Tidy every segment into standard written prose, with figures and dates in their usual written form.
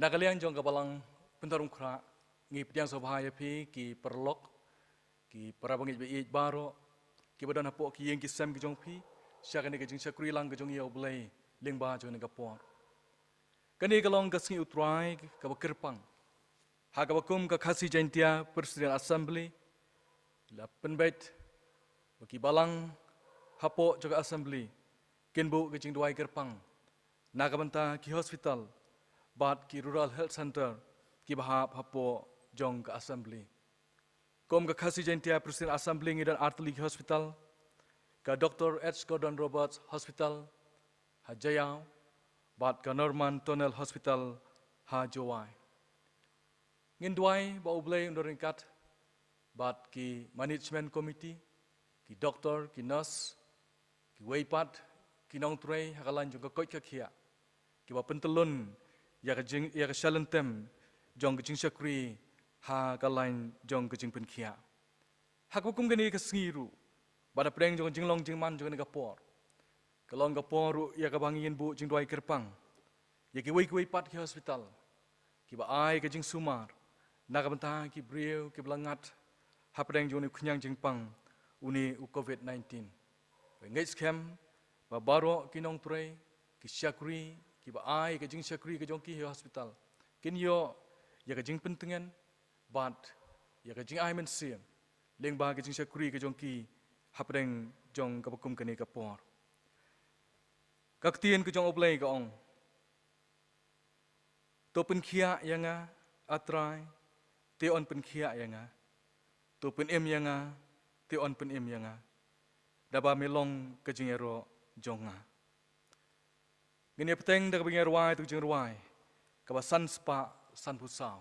Nagalian jong kabalang pentarung kra ngi pediang sobhaya pi ki perlok ki parabangit be baro ki badan hapo ki yeng ki sam ki jong pi syaka ni jing syakri lang ki jong yo blai ling ba jong ni kapor kani kalong ka singi utrai ka bakirpang ha ka bakum ka khasi jaintia presiden assembly la penbet baki balang hapo juga assembly kenbu ki jing duai kirpang nagamanta ki hospital bat ki rural health center ki bahap hapo jong ka assembly kom ka khasi jaintia presiden assembly ngidan artli hospital ka Dr. H. Gordon Roberts Hospital ha Jayau bat ka Norman Tunnel Hospital ha Jowai ngin duai ba ublai undoringkat bat ki management committee ki doktor ki nurse ki weipat ki nong trei hakalan jong ka koi ka khia ki ba pentelun ya ka shalentem jong ka jing syakri ha ka lain jong ka jing pen khia hak hukum gani ka singiru bada preng jong jing long jing man jong ni ka por kalong ka por ya ka bangin bu jing duai kerpang ya ki wei pat ki hospital ki ba ai ka jing sumar na ka bentang ki brieu ki blangat ha preng jong ni khunyang jing pang uni u covid-19 ngai scam ba baro ki nong trei ki syakri ki ba ai ka jing syakri ka jong ki hospital kin yo ya ka jing pentengan bat ya ka jing ai men sim leng ba ka jing syakri ka jong ki hapreng jong ka bakum kani ka por kaktien ka jong oblai ka ong to pen khia yanga atrai te on pen khia yanga to pen em yanga te on pen em yanga daba melong ka jing ero jonga ngene peteng da bingir wai tu jing ruai ka ba san spa san pusau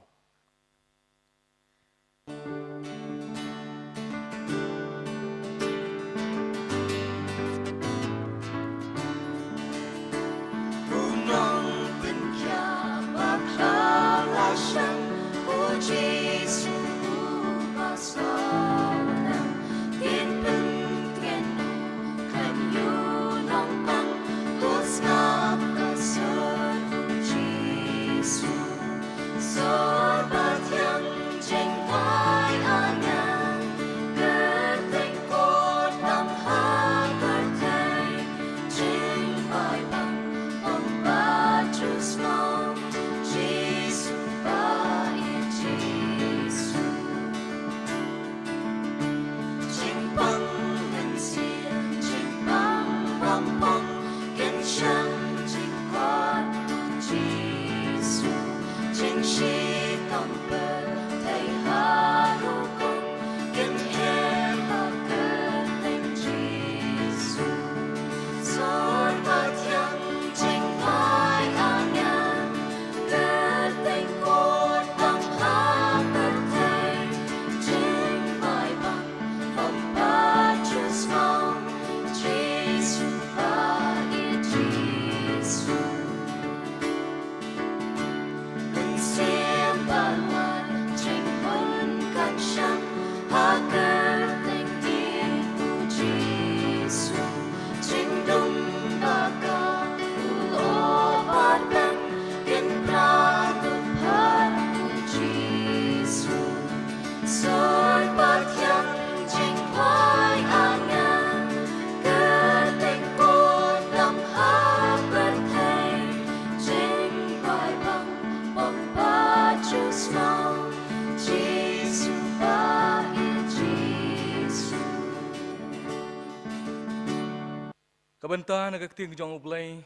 kabenta nagakting jong ublay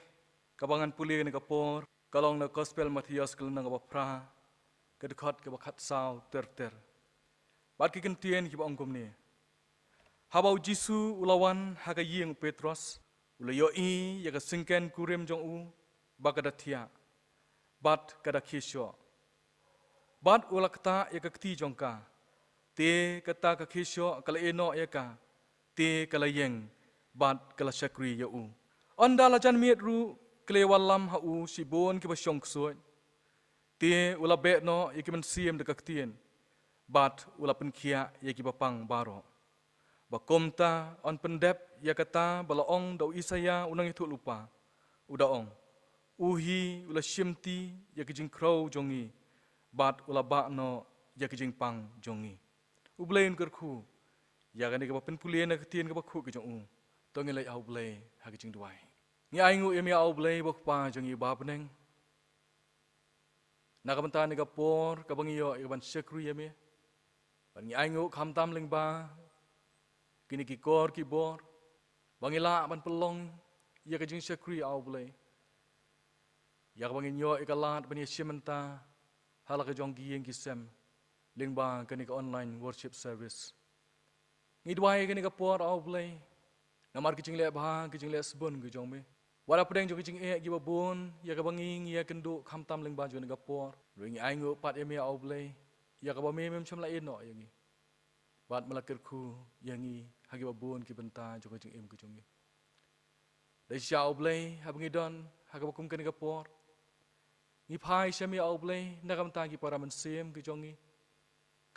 kabangan puli ni kapor kalong na gospel Matthias kalong nga bapra kadkhat ka bakhat saw ter bat ki kentien ki ba ongkom ni habau jisu ulawan hagayeng petros ulayo i ya ka singken kurem jong u bagadathia bat kada khisyo bat ulakta ya ka kti jong ka te kata ka khisyo kala eno ya ka te kala yeng bat kala syakri ya u ondala jan miet ru klewalam ha u sibon ki basyong ksoi te ula be no ikimen siem de kaktien bat ula penkhia ya ki bapang baro bakomta on pendep ya kata balaong dau isaya unang itu lupa udaong uhi ula shimti ya kijing crow jongi bat ula ba no ya kijing pang jongi ublein kerku ya gani ka pen pulien na ketien ka khu ke jong to ngi lai au ble ha kijing duai ngi ai ngu emi au ble bok pa jongi ba peneng na ka banta ni ka por ka bangi yo ka ban sekru yemi ban ngi ai ngu kham tam ling ba kini ki kor ki bor bangi la ban pelong ya kijing sekru au ble ya ka bangi yo ikalat ban ye shimenta hala ka jong gi ki sem ling ba kini ka online worship service ngidwai kini ka por au blai namar kijing le ba kijing le sbon ki jong me wala pedeng jo kijing e gi babon ya ka banging ya kendu kham tam ling ba jo ni ka por ring ai ngu pat e me au blai ya ka ba me mem cham la eno yangi bat malakir khu yangi hagi babon ki benta jo kijing em ki jong me dai sha au blai ha bangi don ha ka kum kini ka por ngi phai shami au blai na kam ta ki para man sem ki jongi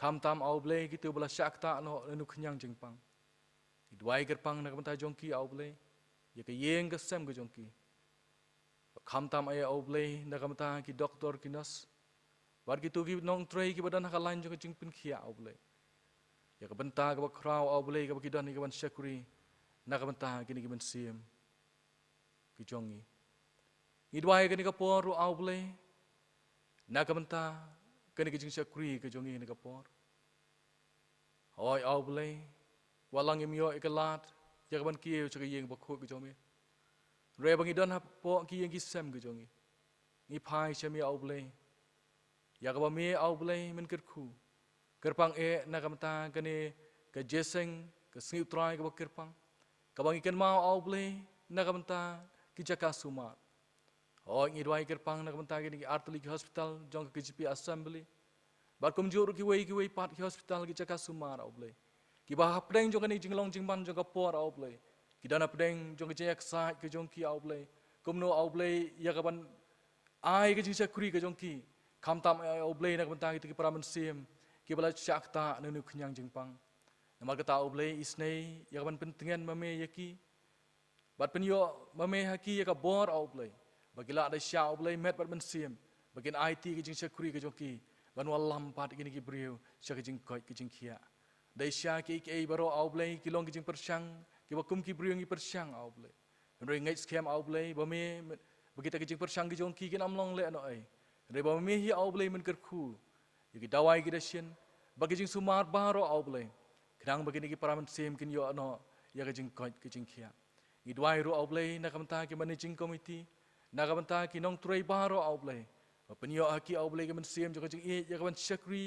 kham tam au blai ki tu bala shakta no nu khnyang jingpang dwai gerpang na kam ta jongki au blai ye ka yeng ka sem ka jongki kham tam ai au blai na kam ta ki doktor ki nas bar ki tu ki nong trei ki badan ka lain jong jing pin khia au blai ye ka benta ka krau au blai ka ki dan ki ban shakuri na kam ta ki ni ki ban sem ki jongi idwai ka ni ka por au blai na kam ta kani kijing shakri ke jongi ni kapor hoi au blai walang imyo ikalat ya ban kieu chaka yeng ba khu ke jongi re bangi don hap po ki yeng ki sem ke jongi ni phai chemi au blai ya ka ba me au blai men ker khu kerpang e na kam ta kani ke jeseng ke sniu trai ke ba kerpang ka bangi ken mau au blai na kam ta ki jaka suma oh ngi dwai kerpang na kam ta ki artlik hospital jong ke GP assembly bar kum jur ki wei pat ki hospital ki jaka sumar au blai ki ba hapdeng jong ni jinglong jingban jong ka por au blai ki dana pdeng jong ki jak sa ki jong ki au blai kum no au blai ya ka ban ai ki jing sakuri ki jong ki kham tam au blai na kam ta ki praman sim ki bala chakta nu khnyang jingpang namar ka ta au blai isnei ya ka ban pentengan mame yaki bat penyo mame haki ya ka bor au blai bagila da sha au blai met bat man sim bagin IT ki jing sakuri ki jong ki ban wallam pat gini ki brio sha ki jing koi ki jing khia dai sha ki baro au blai ki long ki jing persang ki wakum ki brio ki persang au blai roi ngai scam au blai ba me bagita ki jing persang ki jong ki am long le no ai rei ba me hi au blai men ker khu ki dawai ki da shin bagi jing sumar baro au blai kidang bagini ki paraman sem kin yo no ya ki jing koi ki jing khia ni dwai ro au blai na kam ta ki managing committee na kam ta ki nong trei baro au blai penyo aki au blai ka men sem jong jing e ya ka ban shakri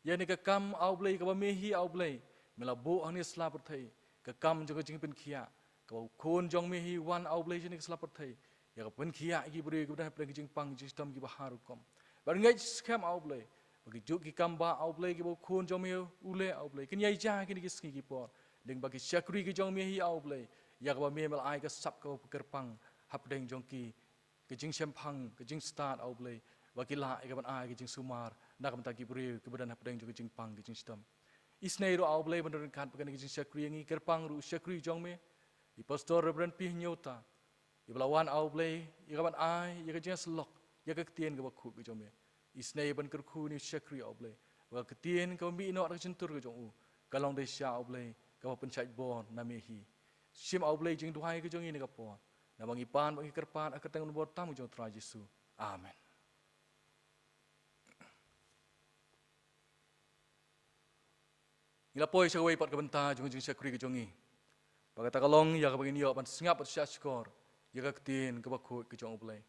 ya ni ka kam au blai ka ba me hi au blai mela bo ang ni slap thai ka kam jong jing pen khia ka khon jong me hi wan au blai jing slap thai ya ka pen khia ki bri ka da pen jing pang jing stam ki ba har kom bar ngai scam au blai bagi juk ki kam ba au blai ki bo khon jong me ule au blai kin yai ja ki ni ki ski ki por ding bagi shakri ki jong me hi au blai ya ka ba me mel ai ka sap ka ker pang hap deng jong ki jing sem phang ki jing start au blai wakila ikaban ai ki jing sumar na kam ta ki bri ki badan hapdeng jo ki jing pang ki jing stam isnei ro au blai bandar kan pakan ki jing sakri ngi kerpang ru sakri jong me I pastor reverend pi nyota I balawan au blai ikaban ai ya ka jing slok ya ka tien ka bakhu ki jong me isnei ban ker khu ni sakri au blai wa ka tien ka mi no ra jin tur ki jong u ka long dai sha au blai ka pen chai bon na me hi sim au blai jing duhai ki jong ni ka po na bangi pan bangi kerpan akatang no bor tam jong tra Yesu amen. Ila poi sa way pat kabanta jung jing sakri ki jongi. Pagata kalong ya kabagin yo pan singap at siya skor ya kaktin kabakhu ki jong ublay.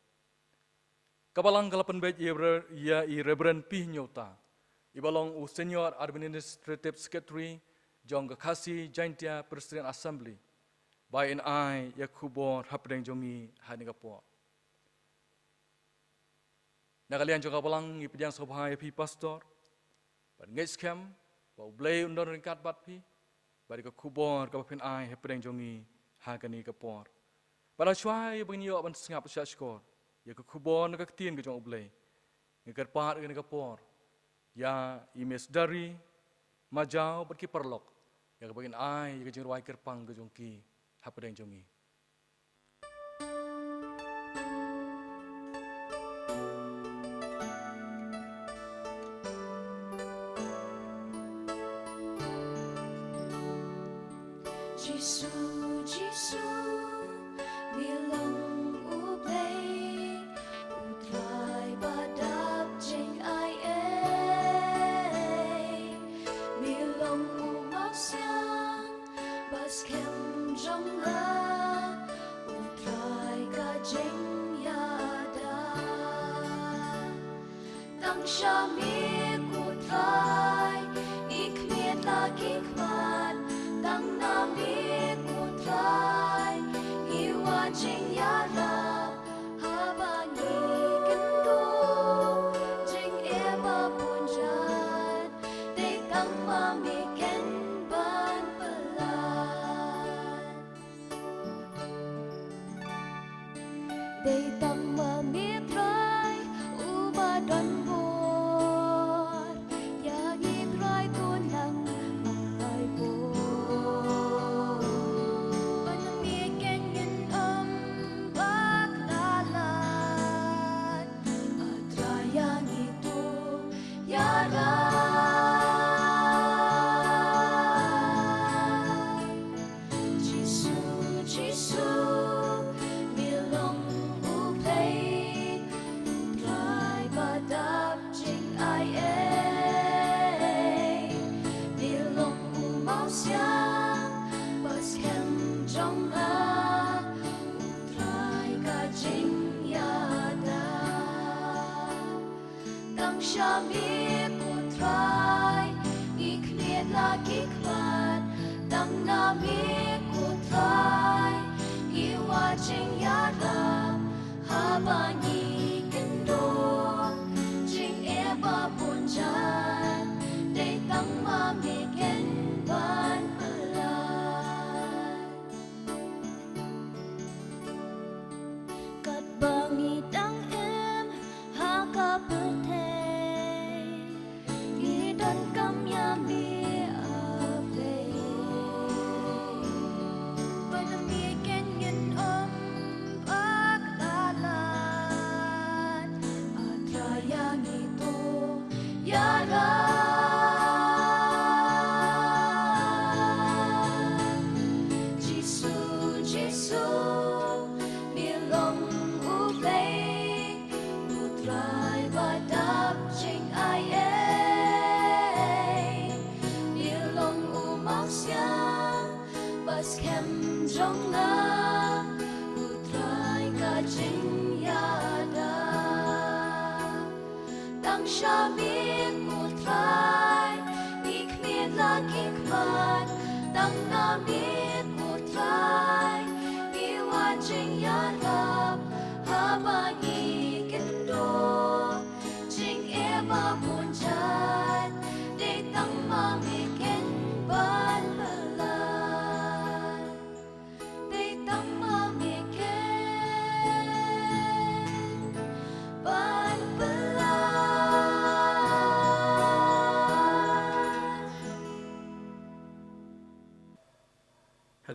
Kabalang kalapan bet ya I reverend pi nyota. Ibalong u senior administrative secretary jong kakasi jaintia president assembly. By an I ya kubor hapdeng jongi hanigapo. Nakalian jong kabalang ipidang sobhai pi pastor. Pan ngais kem Bau blay undor ringkat bat pi, bari ka kubor ka pin ai hepeng jongi ha kani ka por. Para chuai bang yo ban sngap sha skor, ya ka kubor na ka tien ka jong blay. Ngi ka pat kani ka por. Ya imes dari majau bat ki perlok. Ya ka pin ai ya ka jing wai kerpang ka jong ki hepeng jongi.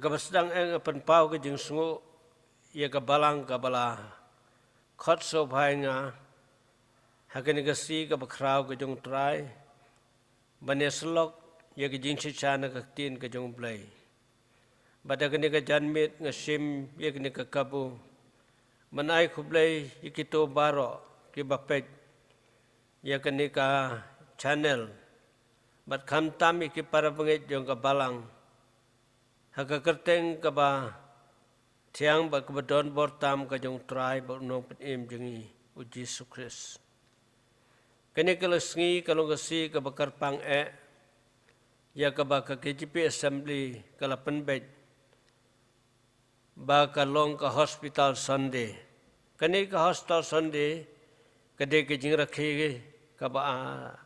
Kabasdang ang penpau ke jeng sungu ia kabalang kabala khot so bhai nga hakani gasi ka bakrau ke jong trai bane slok ia ke jing chichana ka tin ke jong blai badagani ka janmit nga sim ia ke ka kabu manai khublai ikito baro ki bapet ia ke ka channel bat kham tam ki para bangit jong kabalang Haka kerteng kaba tiang ba kabadon bortam ka jong try ba no petim jengi uji sukses. Kani kalasngi kalong kasi kaba karpang ya kaba ka KGP Assembly kalapan bed ba kalong ka hospital Sunday. Kani ka hospital Sunday kade ka jing rakhi kaba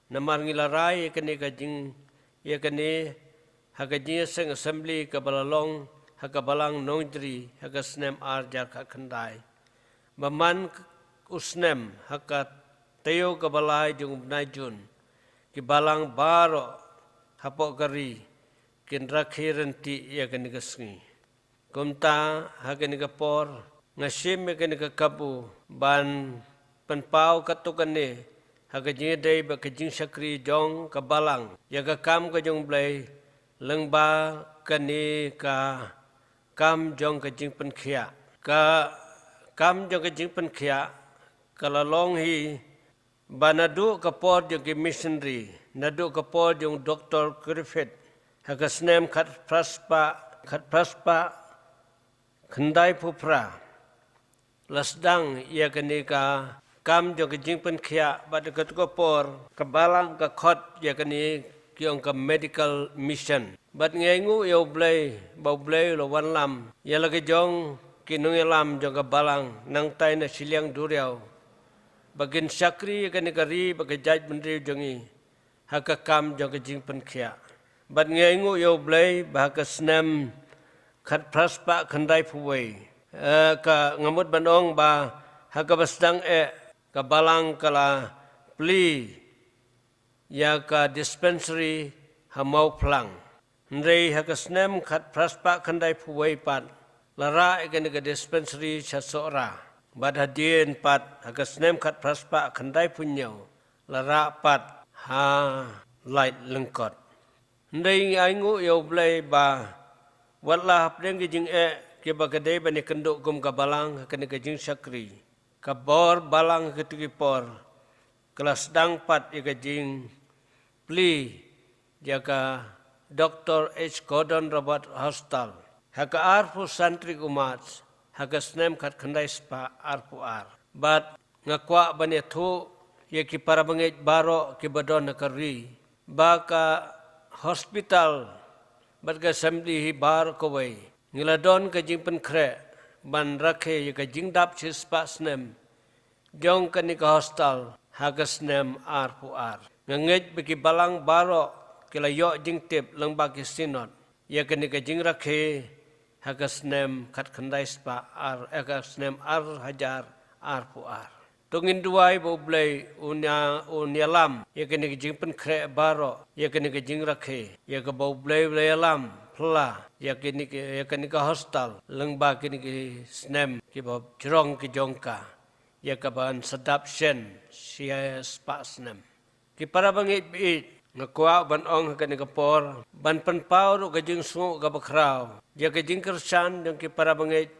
namar ngilaray kani ka jing ia kini hagajinya seng assembly kabalalong hagabalang nongdri hagasnem arjar kakandai. Baman usnem hakat tayo kabalay jung najun kibalang baro hapok gari kinrakhiran ti ia kini kasngi. Kumta hagani kapor ngasim kini kakabu ban penpau katukane Hagajinya day ba kajing sakri jong kabalang yaga kam ka jong blay lengba kani ka kam jong ka jing pen khia ka kam jong ka jing pen khia kala long hi banadu ka por jong ki missionary nadu ka por jong Dr. Griffith hagasnem khat praspa khandai phupra lasdang ia kani ka kam jong ka jing pen khia bad ka ko por ka balang ka khot ia kani kiong ka medical mission bad ngai ngu yo blay lo wan lam ya la ke jong kinung lam jong ka balang nang tai na siliang duriau bagin sakri kan kari bagai jaj menteri jongi haka kam jong ka jing pen khia bad ngai ngu yo blay ba ka snam khat praspa khandai phuwei ka ngamut banong ba haka basdang ka balang kala pli ya ka dispensary hamau plang ndrei haka snem khat praspa khandai phuwei pat lara ekani ka dispensary chasora bad hadien pat haka snem khat praspa khandai punyau lara pat ha light lengkot ndrei ai ngu yo blai ba watla hapdeng ki jing ke bagade bani kendo kum ka balang hakani ka jing sakri ka bor balang ketiki por kelas dang pat ika jing pli jaga Dr. H. Gordon Robert Hostal haka arfu santri umat haka snem khat khandai spa arfu bat ngakwa bani thu ye ki parabangej baro ki badon nakari baka hospital bat ka samdi hi bar ko wei ngiladon ka jing pen khre ban rakhe ye ka jing dap chi spa snem jong kani ka hostal haka snem arfu ngangej beki balang baro kila yo jing tip lang baki sinot ya kani ka jing rakhe haka snem khat khandai spa haka snem hajar pu tungin duai bo blai unya lam ya kani ka jing pen khre baro ya kani ka jing rakhe ya ka bo blai lam phla ya kani ka hostal lang baki ni snem ki bo jrong ki jongka ya ka ban sadap shen sia spa snem ki para bangit biit ngakwa ban ong ka ni kapor ban panpau ro ka jing sungo ka bakraw ya ka jing kersan yang ki para bangit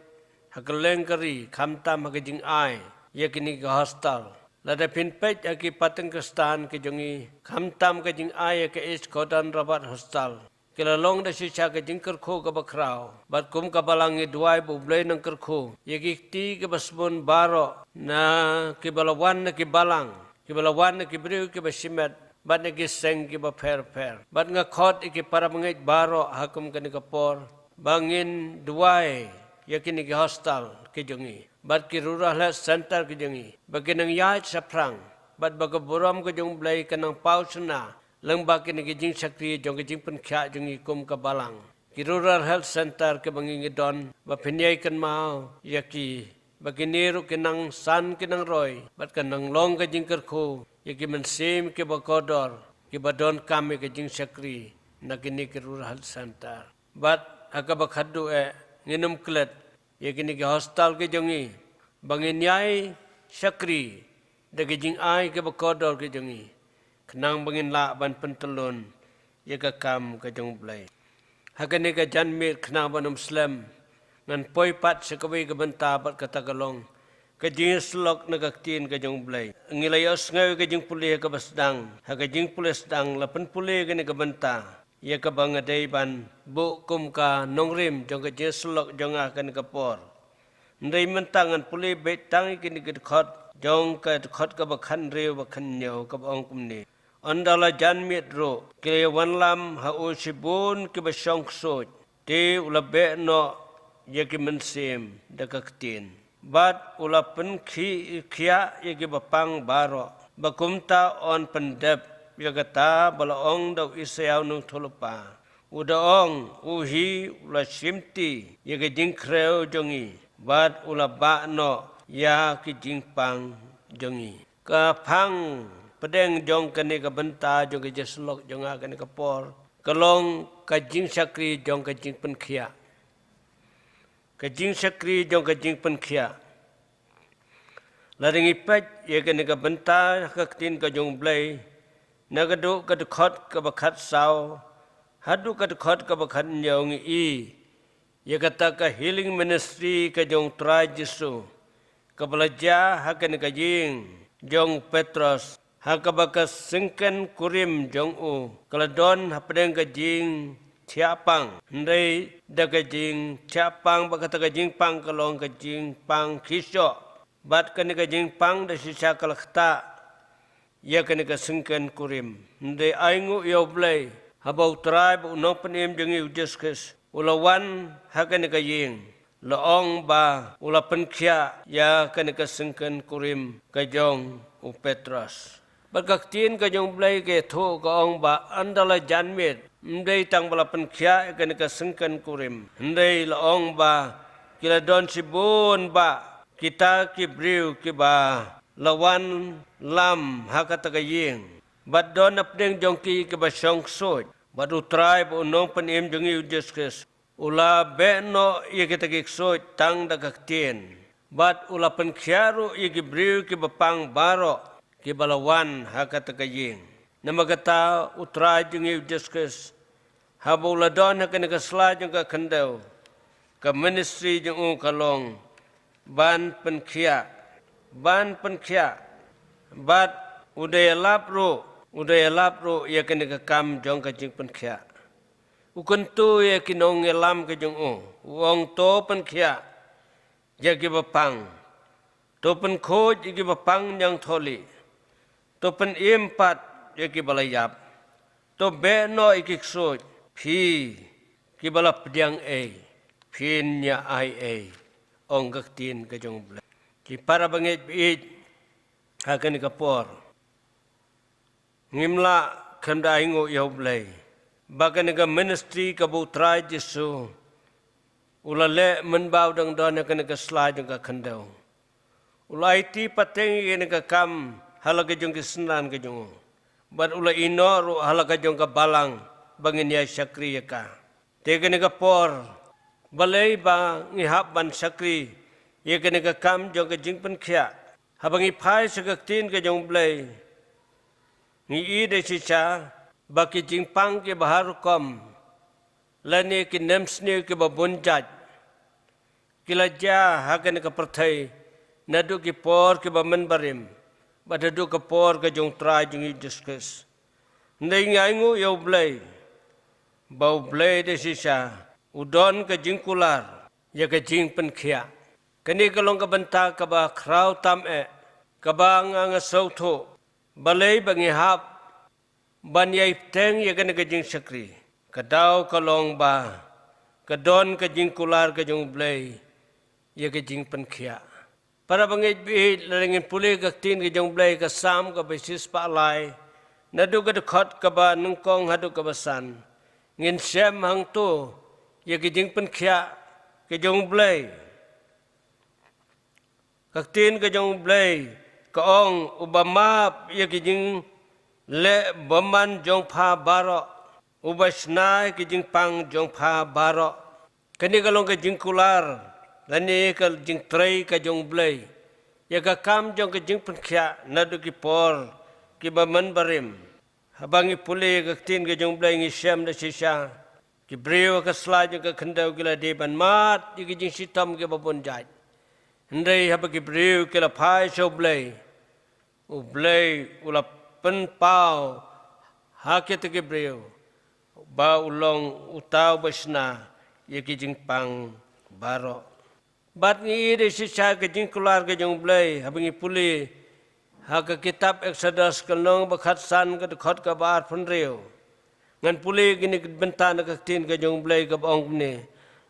hakaleng kari khamtam ka jing ai ya ki ni ka hostal lada pin pet ya ki pateng kristan ki jongi khamtam ka jing ai ya ka is kodan rabat hostal kila long da shisha ka jing kerkho ka bakraw bat kum ka balangi duai bu blai nang kerkho ya ki ti ka basbon baro na ki balawan na ki balang ki balawan na ki briu ki basimet bat na ki seng ki ba fer bat nga khot ki para mangit baro hakum kani kapor bangin duai yakini ki hostal ki jongi bat ki rural health center ki jongi baginang yai saprang bat bagaburam ki jong blai kanang pausna lang bakini ki jing sakri jong ki jing pen kha jongi kum ka balang ki rural health center ke bangingi don ba phinyai kan mau yaki baginiru kinang san kinang roy bat kanang long ka jing kerkhu yaki mensim ke bakodor ki badon kami ke jing sakri nagini ki rural health center bat aga bakhadu nginum klet yakini ki hostal ke jongi bangin yai sakri dagi jing ai ke bakodor ke jongi kenang bangin la ban pentelun yaka kam ke jong blai hagani ka janmir kenang ban muslim ngan poi pat sekawi ke benta bat kata galong ka jing slok nagaktin ka jong blai ngilayos ngawi ka jing pulih ka basdang ha ka jing pulih sedang lapan pulih ka ni ka benta ya ka bangadai ban bu kum ka nongrim jong ka jing slok jong a ka ni ka por ndai mentangan pulih betang ki ni ka khot jong ka khot ka bakhan reu bakhan nyau ka ong kum ni andala janmit ro ke wan lam ha u sibun ki basong soj te ulabe no ya ki mensim dakaktin bat ulapen khia yagi bapang baro bakumta on pendep yagata balaong daw isayaw nung thulupa udaong uhi ula simti yagi jingkreo jongi bat ulaba no ya ki jingpang jongi ka phang pedeng jong kani ka benta jong ka jeslok jonga kani ka por kalong ka jing sakri jong ka jing pen khia ka jing sakri jong ka jing pen khia laring ipet ye ka ni ka benta ka tin ka jong blai nagadu ka khot ka bakhat saw hadu kat khot ka bakhan yong i ya kata ka healing ministry ka jong try Jesu ka belajar hakan ka jing jong Petrus hakabaka singken kurim jong u kaladon hapdeng ka jing Chiapang ndai da ka jing Chiapang bakata ka jing pang kalong ka jing pang kisyo bat ka ni ka jing pang da sisa kalakta ya ka ni ka singken kurim ndai aingu yoblay habau tribe unong panim jong i udiskus ulawan hakan ni ka jing laong ba ula penkia ya ka ni ka singken kurim ka jong u Petrus Bagaktin ka jong blay ke tho ka ong ba andala janmit ndai tang bala penkia ka ni ka singkan kurim ndai laong ba kila don sibun ba kita kibriu ki ba lawan lam hakata ka ying bad don apdeng jong ki ba song soj bad utrai bo nong panim jong yu diskus ula be no ye kita ki soj tang dagaktin bad ula penkiaru ye kibriu ki ba pang baro ki balawan hakata ka ying namagata utrai jong yu diskus habula don hakan ka sla jong ka kandau ka ministry jong kalong ban penkia bat udaya lapro ya kan ka kam jong ka jing penkia ukuntu ya kinong elam ka jong wong to penkia ya ki bapang to pen khoj ki bapang yang tholi to pen impat ya ki balayap to be no ikik soj phi ki bala pdiang phin nya ai ong gaktin ka jong bla ki para bangit biit hakan ka por ngimla khamda ingo yoblay bagan ka ministry ka butrai Jesu ulale menbau dang don ka sla jong ka khandau ulai ti pateng yen ka kam halaga jong kisnan ka jong bat ula inoru halaga jong ka balang bangin ya syakri ka tegen ka por balai ba ngihap ban syakri ye ka kam jong ka jing penkhia habangi phai sagaktin ka jong blai ni i de chicha baki jing pang ke bahar kom lani ki nemsni ke babunjat kilaja hakan ka perthai nadu ki por ke bamen barim badadu ka por ka jong trai jong i diskus ndai ngaingu yo blai bau blai de sisa udon ka jingkular ya ka jing penkhia kani kalong ka banta ka ba kraw tam ka ba nga sautho balai bangi hap ban yai teng ya ka jing sakri ka daw kalong ba ka don ka jingkular ka jong blai ya ka jing penkhia para bangi bi lalengin puli ka tin ka jong blai ka sam ka besis pa lai nadu ka khot ka ba nungkong hadu ka basan ngin sem hang tu ya ki jing penkhia ke jong blai kak tin ke jong blai ka ong ubama ya ki jing le baman jong pha baro ubasna ki jing pang jong pha baro kani kalong ke jing kular lani ka jing trai ka jong blai ya ka kam jong ke jing penkhia nadu ki por ki baman barim habangi puli ka tin ke jong blai ngi sem da sisa ki breu ka sla jong ka khandau gila de ban mat ki jing sitam ke babon jai ndai habaki breu ke la phai so blai u blai ula pen pau haket ke breu ba ulong utau basna ye ki jing pang baro bat ni de sisa ke jing kular ke jong blai habangi puli ha ka kitab Exodus kalong bakhat san ka khot ka bar phun reu ngan puli gini bentan ka tin ka jong blai ka ong ni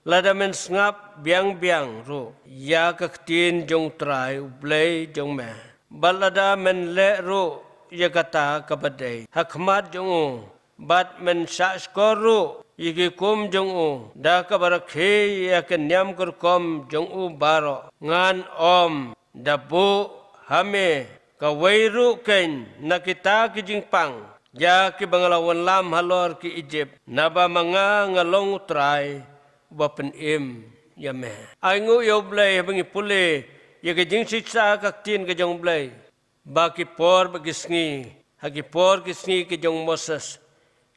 lada men ngap biang ro ya ka tin jong trai blai jong me balada men le ro ya kata ka badai hakmat jong bat men sa skoru yigi kum jong da ka barakhe ya ka nyam kur kom jong baro ngan om dabu hame ka wairu ken nakita ki jingpang ya ki bangalawan lam halor ki Egypt naba mga ngalong utray bapen im yame aingu yo blai bangi pule ya ki jing sitsa ka tin ka jong blai ba ki por ba kisngi ha ki por kisngi ki jong Moses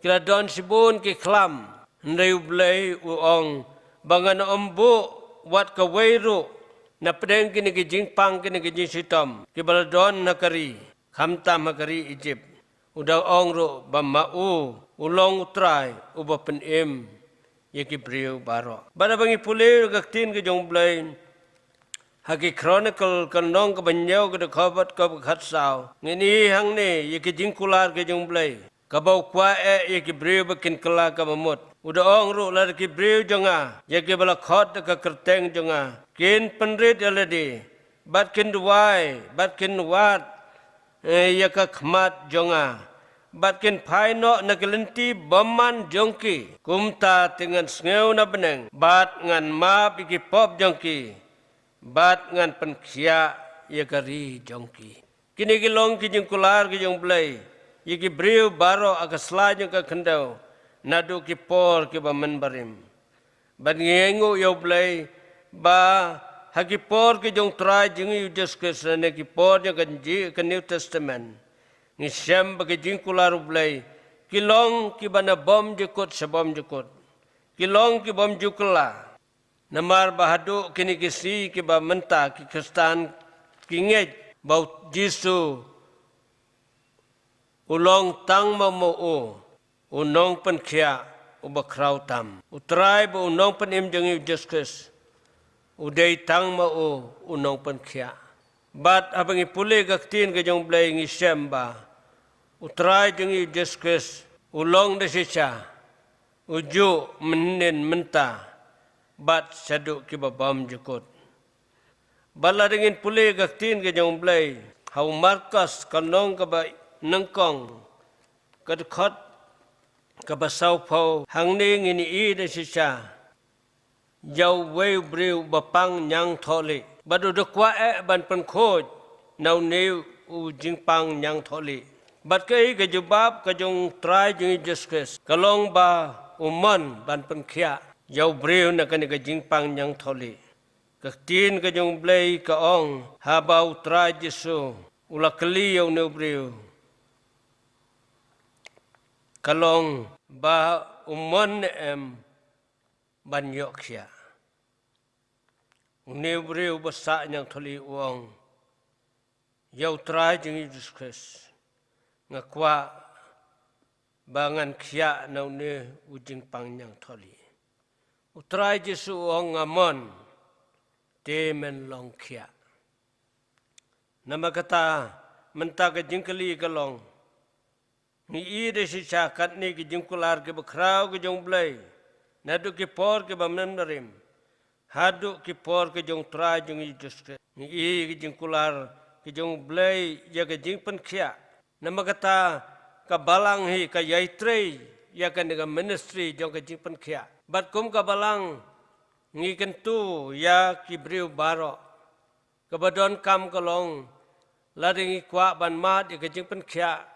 kila don sibun ki klam ndai blai uong bangan ombu wat ka weiru na pedeng kini ki jingpang kini ki jisitom ki baladon nakari khamtam nakari Egypt udah ong ro bamau ulong utrai uba penem ye ki briu baro bada bangi pule gaktin ki jong blai haki chronicle kanong ka banyau ka khabat ka khat sao ngini hang ne ye ki jingkular ki jong blai kabau kwa ye ki briu bakin kala ka mamut udah ong ro lar ki briu jonga ye ki bala khot ka kerteng jonga kin penrit aladi bat kin duai bat kin wat ya ka khmat jonga bat kin phai no na kelenti baman jongki kumta dengan sngeu na beneng bat ngan ma biki pop jongki bat ngan penkhia ya kari jongki kini gilong ki jingkular ki jong blai ye ki briu baro akasla jong ka khendau nadu ki por ki bamen barim ban ngengu yo blai ba hagi por ki jong try jing you just kesane ki por jong kanji ka New Testament ni syam bagi jingkular blai kilong ki bana bom jukut sebom jukut kilong ki bom jukla namar bahadu kini kisi ki ba menta ki Kristen ki ngej bau Jisu ulong tang mamu unong penkhia ubakrau tam utrai bu unong penim jong you just kes udai tang mau unong penkhia bat abangi pule gaktin ke jong blai ngi syamba utrai jong you just kes ulong desisa uju menin menta bat saduk ki babam jukut bala dingin pule gaktin ke jong blai hau markas kanong ka ba nangkong kadkhot ka basau phau hang ni ngini i desisa jau wei briu bapang nyang tholi badu de kwa ban pen khoj nau neu u jingpang nyang tholi bat kai ke jubab ka jong trai jing juskes kalong ba umon ban pen khia jau briu na kan ke jingpang nyang tholi ka tin ka jong blai ka ong ha bau trai jisu ula kli yo neu briu kalong ba umon em ban yok sia uneu breu basa nyang tholi uang yau trai jing Jesus Christ ngakwa bangan khia nau ne ujing pang nyang tholi utrai Jesu uang ngamon temen long khia nama kata menta ke jingkali kalong ni i de si chakat ni ki jingkular ke bakrau ke jong blai nadu ki por ke bamnem darim hadu ki por ke jong trai jong Jesus ni i ki jingkular ke jong blai ya ke jing penkhia nama kata ka balang hi ka yaitrei ya ka nega ministry jong ke jing penkhia bat kum ka balang ngi kentu ya ki briu baro ka badon kam kalong ladingi kwa ban mat ya ke jing penkhia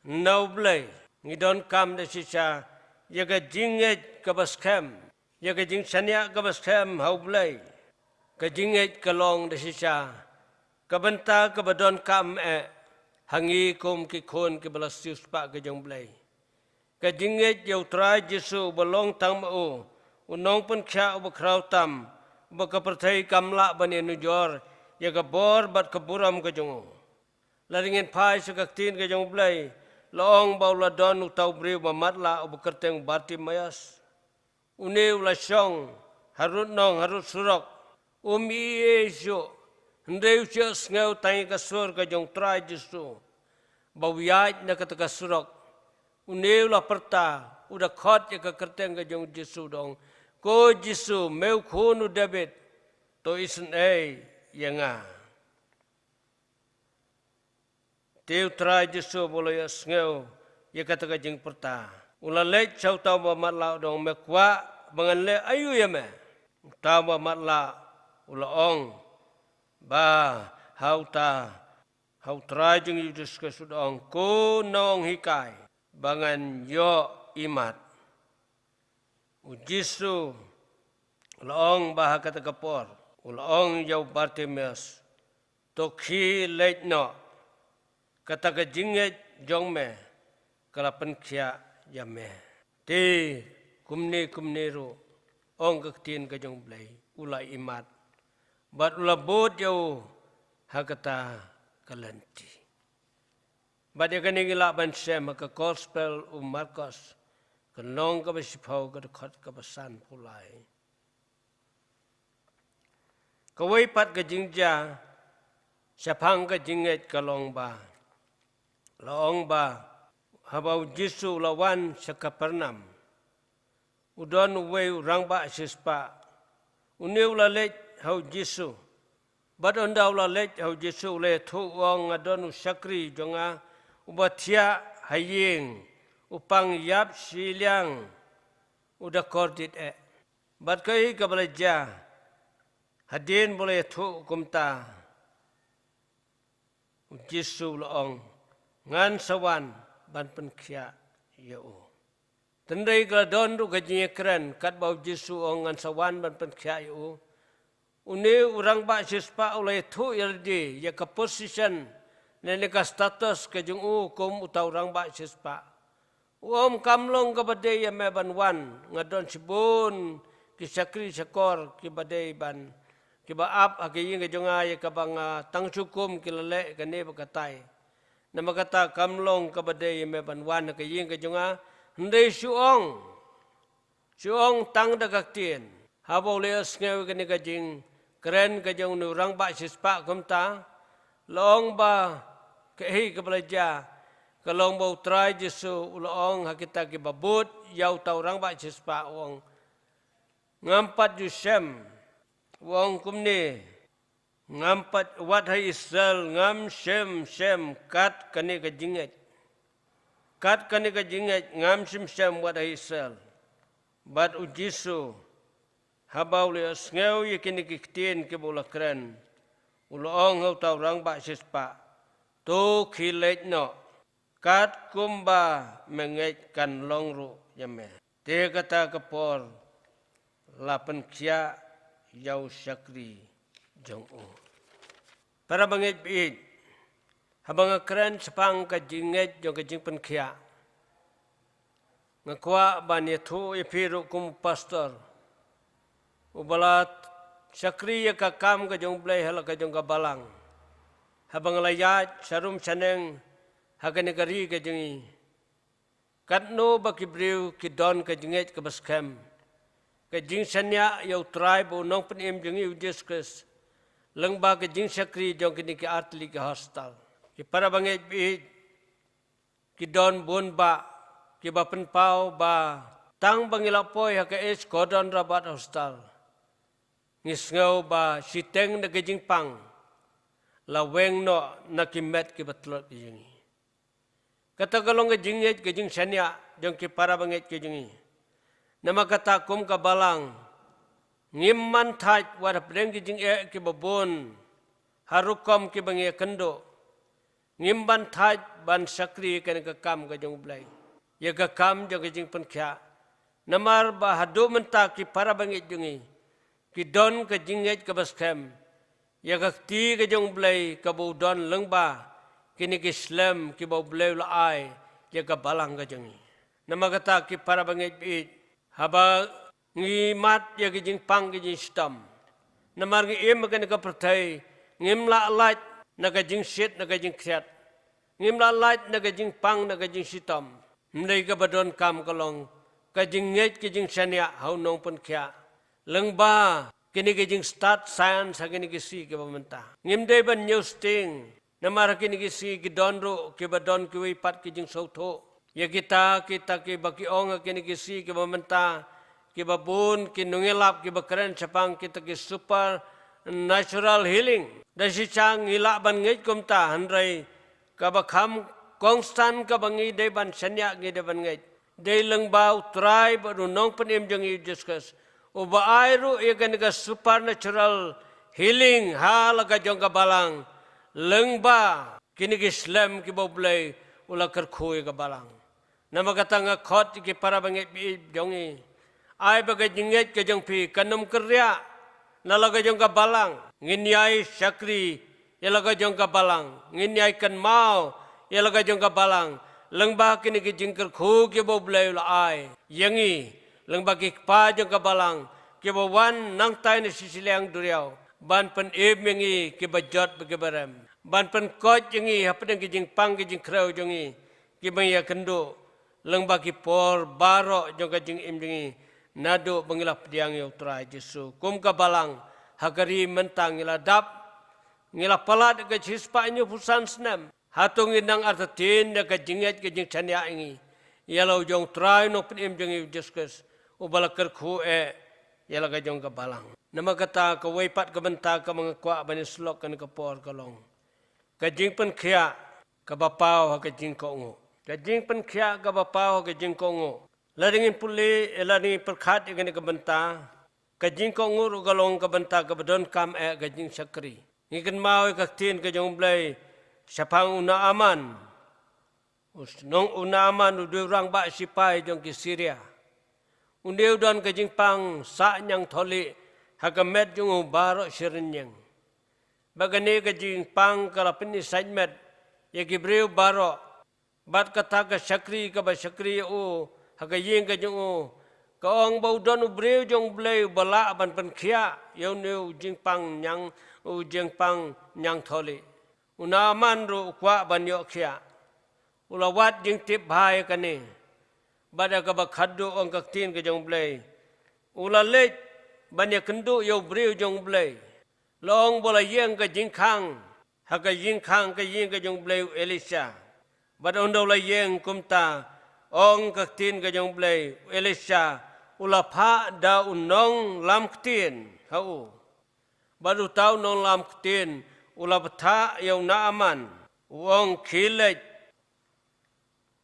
nau blai ngi don kam de sisa ya ga jinget ka baskem ya ga jing sanya ka baskem hau blai ka jinget ka long de sisa ka benta ka badon kam hangi kum ki khon ki balasius pa ka jong blai ka jinget yau trai Jesu balong tang mau unong pun kha ba krau tam ba ka perthai kamla bani nujor ya ga bor bat ka buram ka jong laringen phai su ka tin ka jong blai long baula don utau briu mamatla ubukerteng Bartimayas uneu la syong harut nong harut surok Yesu ndeu ches ngau tai ka sur ka jong trai Jesu bawiat na ka surok uneu la perta udah khot ya ka kerteng ka jong Jesu dong ko Jesu meu khunu David to isen yanga Teu trai Jesu boleh sngeu ya kata kajing perta. Ula lek chau tau ba matla dong me kwa bangan le ayu ya me. Tau ba matla ula ong ba hau trai jing Yesus ke sudong ko nong hikai bangan yo imat. U Jesu ula ong ba kata kapor ula ong yau Bartimayas tokhi lek no kata ke jinget jong me kalapan kia yame te kumne ro ong kaktin ka jong blai ula imat bat ula bot yo hakata kalanti bat ya kani gila ban sem ka gospel Marcos kanong ka basipau ka khot ka basan pulai kawai pat ka jingja sapang ka jinget kalong ba laong ba habau Jisu lawan sakapernam udon uwe urang ba sispa uniu la lech hau Jisu bat ondau la lech hau Jisu le thu ong adon usakri jonga ubatia haying upang yap siliang udah kordit bat kai ka belaja hadin boleh thu kumta Jisu laong ngan sawan ban penkhia yau tendai ka don ru ka keren kat bau Jisu ong ngan sawan ban penkhia yau uni urang ba sispa oleh thu yardi ya ka position nene ka status ka jung kum utau urang ba sispa om kamlong ka bade ya me ban wan ngadon sibun ki sakri sakor ki bade ban ki ba ap agi nga jonga ya ka bang tang sukum ki lele ka ne ba katai nama kata kamlong ka bade ya me ban wan ka yin ka jonga ndai suong tang da kaktien habo le sngew ka ne ka jing keren ka jong nu rang ba sispa kumta long ba ke hi ka belaja kalong bau try Jisu ulong hakita ki babut yau tau rang ba sispa ong ngampat jusem wong kumni ngampat wat hai Israel ngam sem kat kani ka jinget ngam sem wat hai Israel bat u Jisu habau le sngew yakini kiktien ke bola keren ulong hau tau rang ba sispa to khilet no kat kumba menget kan longru yame te kata kapor lapan kia yau sakri jong para banget bit habang keren sepang ka jinget jong ka jing pen kia ngakwa ban yathu ipiru kum pastor ubalat sakri ya ka kam ka jong blai hala ka jong ka balang habang layat sarum saneng haganegari ka jingi katno bakibriu ki don ka jinget ka baskem ka jing sanya yau tribe nong penim jingi ujeskus lengba ka jing sakri jong kini ki atli ki hostal ki para banget bi ki don bun ba ki ba pen pau ba tang bangilapoi ha ka es kodon rabat hostal ngisngau ba siteng na ka jing pang la weng no na ki met ki batlot ki jingi kata kalong ke jinget ke jing sanya jong ki para banget ke jingi nama kata kum ka balang ngimman thaj wada preng ki jing ki babon harukom ki bangi kendo ngimban thaj ban sakri kan ka kam ka jong blai ya ka kam jong ke jing pen kya namar ba hadu menta ki para banget jingi ki don ke jinget ka baskem ya ka ti ka jong blai ka bu don lengba kini ki Islam ki bau bleu la ai ya ka balang ka jangi nama kata ki para banget bit haba ngi mat ya ki jing pang ki jing stam namar ngi em ka ka pertai ngim la lat na ka jing sit na ka jing khiat ngim la lat na ka jing pang na ka jing sitam ndai ka badon kam kalong ka jing nget ki jing sania hau nong pun khia lengba kini ki jing start science kini ki si ki bamenta ngim dei ban new sting namar kini kisi ki donro ki badon ki wi pat ki jing sotho ya kita ki baki ong kini kisi ki mamenta ki babun ki nungelap ki bakren sapang kita ki super natural healing da si chang ila ban ngej kumta hanrai ka bakham constant ka bangi de ban sanya ngi de ban ngej de leng bau tribe ru nong penim jeng i discuss o ba airu ya ka supernatural healing hala ka jong ka balang lengba kini ki Islam ki boblay ula kerkhui ka balang nama kata nga khot ki para banget bi jongi ai baga jinget ka jong pi kanum kerja nalaga jong ka balang nginyai sakri yalaga jong ka balang nginyai kan mau yalaga jong ka balang lengba kini ke jingker khu ke bo blai la ai yangi lengba ki pa jong ka balang ke bo wan nang tai ni sisiliang duriau ban pen emengi ke bajot ke barem ban pen kot yangi hapeng ke jing pang ke jing krau jongi ke maya kendo lengba ki por baro jong ka jing im jongi nado bangilap diang yo tra Jesu kum ka balang hagari mentang ila dap ngila palat ke chispa nyu pusan snem hatung inang artatin da ka jinget ke jing chania ingi yalo jong trai no pim jong diskus ubala ker khu yala ka jong ka balang nama kata ka weipat ka benta ka mga kwa bani slok kan ka por ka long ka jing pen khia ka bapau ka jing ko ngo ka jing pen khia ka bapau ka jing ko ngo laringin puli laringin perkhat igani ka benta ka jing ko ngo ru ka long ka benta ka badon kam ka jing sakri ngikan mau ka tin ka jong blai sapang una aman nong una aman udu rang ba sipai jong ki Syria undeu don ka jing pang sa nyang tholi hakamet jong baro sirenyang bagane ka jing pang kala pini sajmet ya gibreu baro bat kata ka sakri ka ba sakri o hakayeng ka jong ka ong bau don ubreu jong blai bala ban pen khia yo neu jing pang nyang u jing pang nyang tholi una man ru kwa ban yo khia ulawat jing tip bhai kani bada ka ba khaddu ong ka tin ka jong blai ula le ban ya kendu yo breu jong blai long bola yeng ka jing khang ha ka jing khang ka yeng ka jong blai Elisha bada ondo la yeng kumta ong ka tin ka jong blai Elisha ula pha da unong lam tin hau baru tahu nong lam tin ula betha yau naaman uong khilet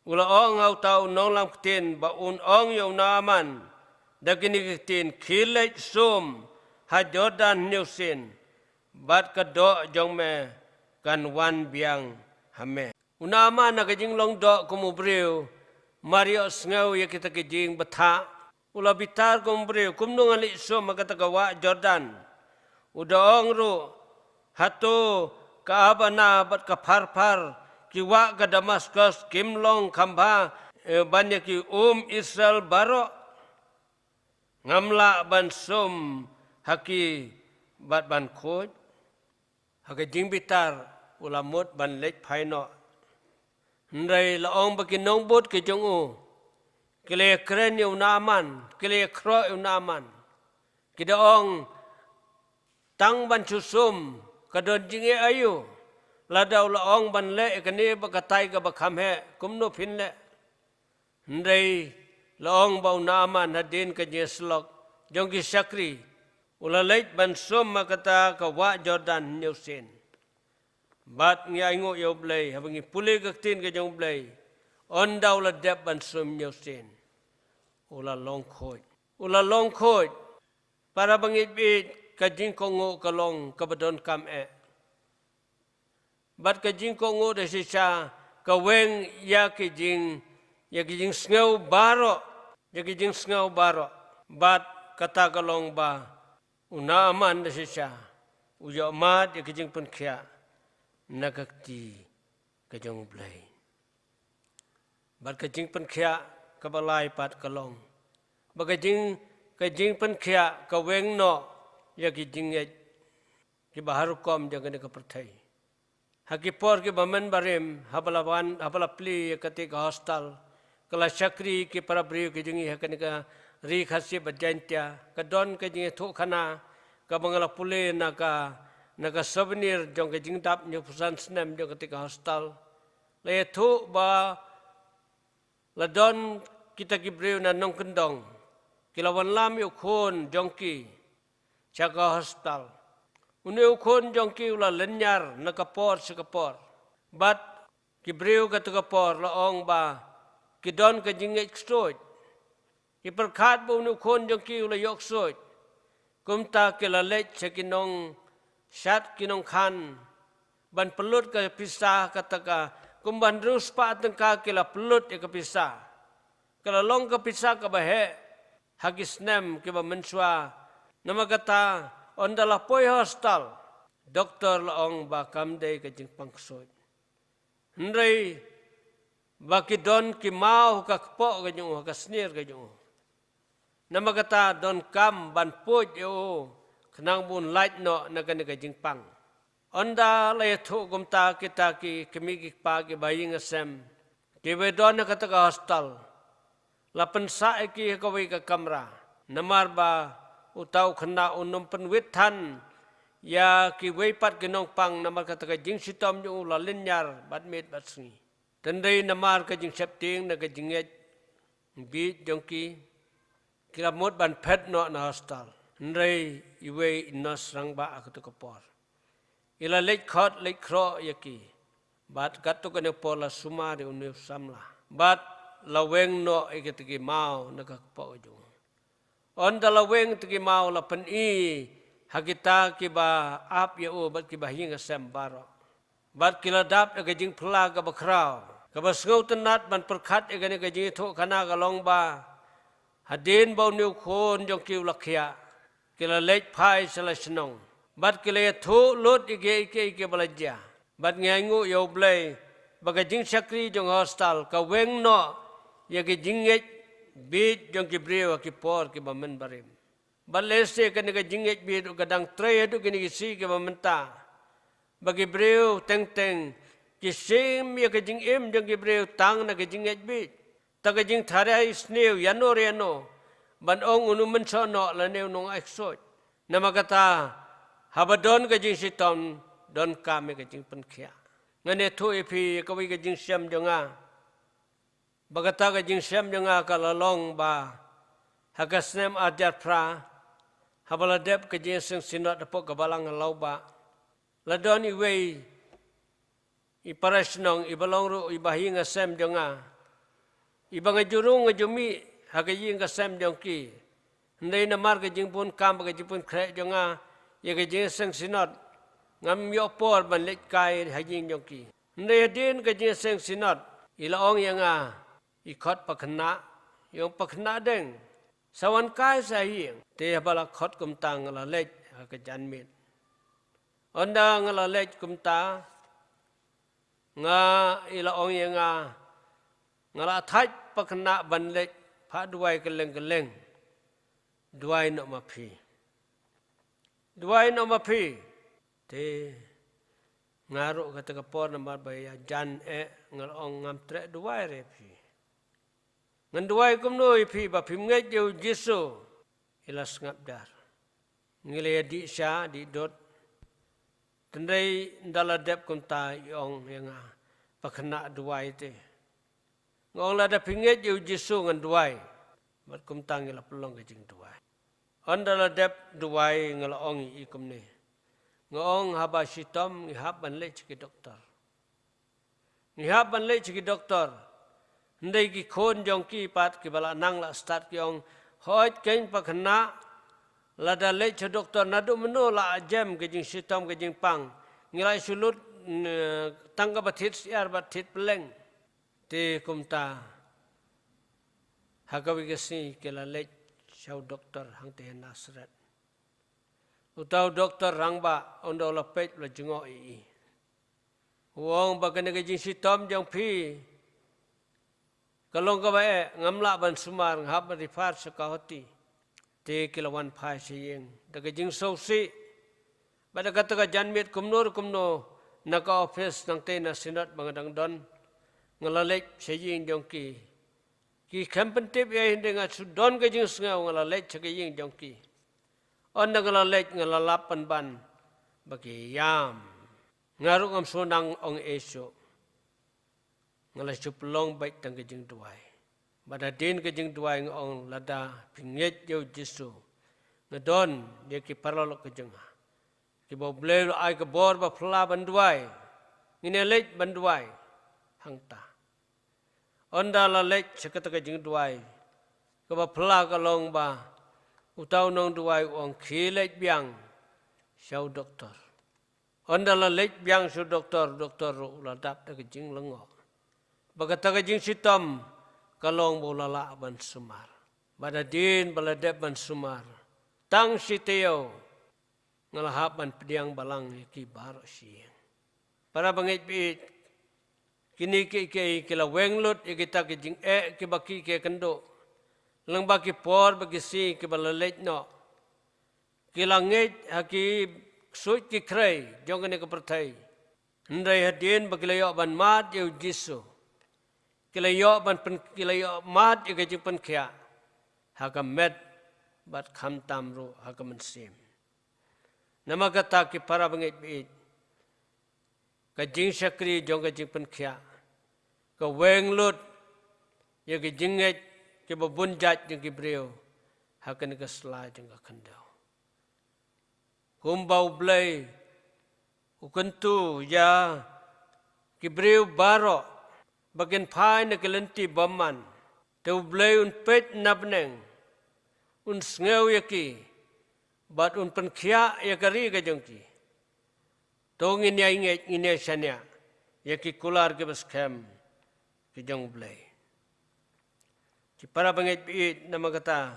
ula ong au tahu nong lam tin ba ong yau naaman dagini tin khilet sum ha Jordan Newsin bat ka do jong me kan wan biang hame unama na kajing long do kumubreu Mario ngau ya kita kajing betha ula bitar kumubreu kumnung ali sum makata kawa Jordan udaong ru hatu kaabana bat ka par kiwa ka Damaskus kimlong khamba banyak ki Israel baro ngamla ban sum haki bat ban khoj haka jing bitar ulamut ban lek phaino ndai laong bakin nong bot ke jong u kile kren yu naman kile kro yu naman kidaong tang ban susum kadon jinge ayu ladau laong ban le kani bakatai ka bakham he kumno phin le ndai laong bau nama nadin ka jeslok jong ki sakri ulalait ban sum makata ka wa Jordan Newsin bat ngai ngo yo blai habangi pule ka tin ka jong blai on dau la dep ban sum Newsin ula long khoj para bangit bit ka jing ko ngo ka long ka badon kam bat ka jing ko ngo de sisa ka weng ya ki jing sneu baro bat kata ka long ba una man de sisa uyo mat ya ki jing pun khia nakakti ka jong blai bat ka jing pun khia ka balai pat ka long ba ka jing pun khia ka weng no ya ki jinget ki bahar kom jangan ka perthai hakipor ki bamen barim habala pli ketika hostel kala sakri ki para bri ki jingi hakan ka ri khasi bajantia ka don ka jingi thu khana ka bangala pule naka souvenir jong ka jing tap nyu pusan snem jong ketika hostel le thu ba la don kita ki bri na nong kendong kilawan lam yu khon jongki Jaga hostel. Uneu kon jongki ula lenyar nakapor sekapor. Bat kibreu katukapor laong ba kidon ka jinget ksoj. Kiperkat ba uneu kon jongki ula yok soj. Kumta kilalet sa kinong syat kinong khan. Ban pelut ka pisah kataka. Kumban rus pa atengka kila pelut ya kapisah. Kala long kapisah ka bahe. Hagis nem kiba mensua. Nama kata ondala poi hostel doktor laong ba kamdei ka jing pangsoj ndrei baki don ki mau ka kpo ka jung ka snir ka jung nama kata don kam ban puj yo kenang bun light no na ka jing pang onda le thu gum ta kita ki kemi ki pa ki baying asem ki we don na kata ka hostel la pensa ki ka we ka kamera namar ba utau khna unum penwit than ya ki we pat ki nong pang namar kata ka jing sitom yo la linyar bat met bat sngi tendai namar ka jing septing na ka jing bi jongki kira mot ban pet no na hostel ndrei iwe inos rang ba ak to kapor ila lek khot lek kro yaki bat kat to kane pola suma de unu samla bat laweng no ikitigi mau na ka po jo on da laweng tigi mau la pen i hagita ki ba ap ye o bat ki ba hinga sem baro bat kila dap ka jing phla ka ba khrao ka ba sngau tanat ban perkhat e gane ka jing tho kana ka long ba hadin bau niu khon jong kiu lakhia kila lek phai sala snong bat kila thu lot ike balaja bat ngangu yo blai baga jing sakri jong hostel ka weng no ye ke jingej bit jong ki brewa ki por ki bamen barim balese kan ka jingej bit gadang tre du kini si ki bamenta bagi brew teng teng ki sim ye ke jing em jong ki brew tang na ke jingej bit ta ke jing thare sneu yano reno ban ong unu men sono la neu nong eksot nama kata habadon ke jing sitom don kame ke jing penkhia ngane thu ipi ka wi ke jing siam jonga bagata ke jing siam jonga ka lalong ba hagasnem ajar pra habaladep ke jing sing sinot po ka balang lau ba ladon iwe i parasnong i balong ru i bahinga sem jonga i banga jurung ngajumi hagajing ka sem jongki ndai na mar ke jing pun kam ke jing pun kre jonga ye ke jing sing sinot ngam yo por ban lek kai hajing jongki ndai din ke jing sing sinot ila ong yanga i khot pakhna yong pakhna deng sawan kai sa hieng te bala khot kum tang la lek ka jan mit onda ngala lek kum ta nga ila ong yanga ngala thaj pakhna ban lek pha duai keleng duai no ma phi te ngaro kata kapor namar baya jan ngal ong ngam tre duai re phi ngan duai kum noi phi ba phim ngai jo jisu ilas ngap dar ngile di sha di dot tendai ndala dep kum ta yong yanga pakhna duai te ngong la da pinget jo jisu ngan duai bat kum tang la pelong ke jing duai andala dep duai ngal ong i kum ne ngong haba sitom ni hab ban le chi doktor ni hab ban le chi doktor ndai ki khon jong ki pat ki bala nang la start ki ong hoj ken pakhna la da le chi doktor na du meno la jem ke jing sitom ke jing pang ngilai sulut tangga bathit siar bathit peleng te kumta hagawi kesi ke la le chau doktor hang te nasrat utau doktor rangba ondo la pet la jingo i wong bagane ke jing sitom jong phi kalong ka bae ngamla ban sumar ngap di far sakahoti te kilawan phai siyeng daga jing so si bada kata ka janmit kumno naka office nang te na sinat bangadang don ngalalek siyeng jong ki kampentip ya hindenga sudon ke jing snga ngalalek chaging jong ki on ngalalek ngalalapan ban bagi yam ngaru ngam sunang ong esyo ngalai chuplong baik tang ke jing duai bada din ke jing duai ngong lada pinget yo jisu ngadon dia ki parlok ke jeng ki bo ble ai ke bor ba phla ban duai ngine lek ban duai hangta onda la lek sekata ke jing duai ke ba phla ka long ba utau nong duai ong khilek biang sau doktor onda la lek biang su doktor ro la dap ta ke jing lengo bagata ke jing sitom kalong bolala ban sumar bada din baladep ban sumar tang siteo ngalahap ban pediang balang ki baro siang para bangit bit kini kila wenglut kita ke jing ke baki ke kendo lang baki por baki si ke balalet no kila nget haki suit ki kray jong ne ke pertai ndai hadin baki layo ban mat yu jisu kila yo ban pen kila yo mat yu ke jing pen kya haka met bat kham tamru haka mensim nama kata ki para bangit bit ka jing sakri jong ka jing pen khia ka weng lut ye ka jinget ke babun jat jing ki breu hakan ka sla jing ka khandau kumbau blai ukentu ya ki breu baro bagen phai ne kelenti baman te blai un pet nabneng un sneu ye ki bat un pen khia ye kari ka jong ki Tong ini ingat ini sania, ya ki kular ke baskem ke jong blai. Ci para banget bit nama kata